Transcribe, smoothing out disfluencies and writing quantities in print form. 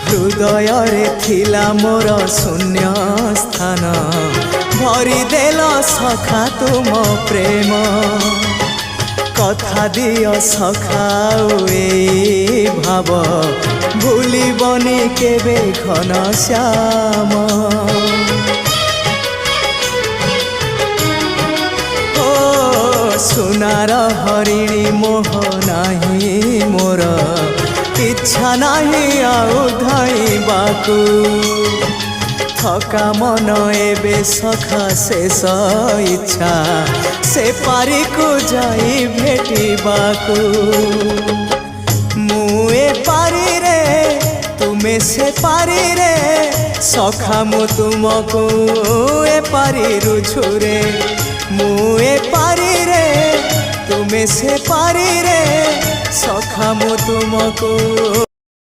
हृदय थिला मोर शून्य स्थान भरी देल सखा तुम प्रेम कथा दियो सखाओ ए भाव भूलिबनी केबे घन श्याम ओ सुनार हरिणी मोह नाही मोर इच्छा नाही आउ धाइबाकू थका मन एबे सखा शेष इच्छा से पारी को जाई भेटिबाकू मुए पारी रे तुमे से पारी रे सखा मु तुमको ए पारी रुझुरे मुए पारी रे तुमे से पारी रे सखा मु तुमको।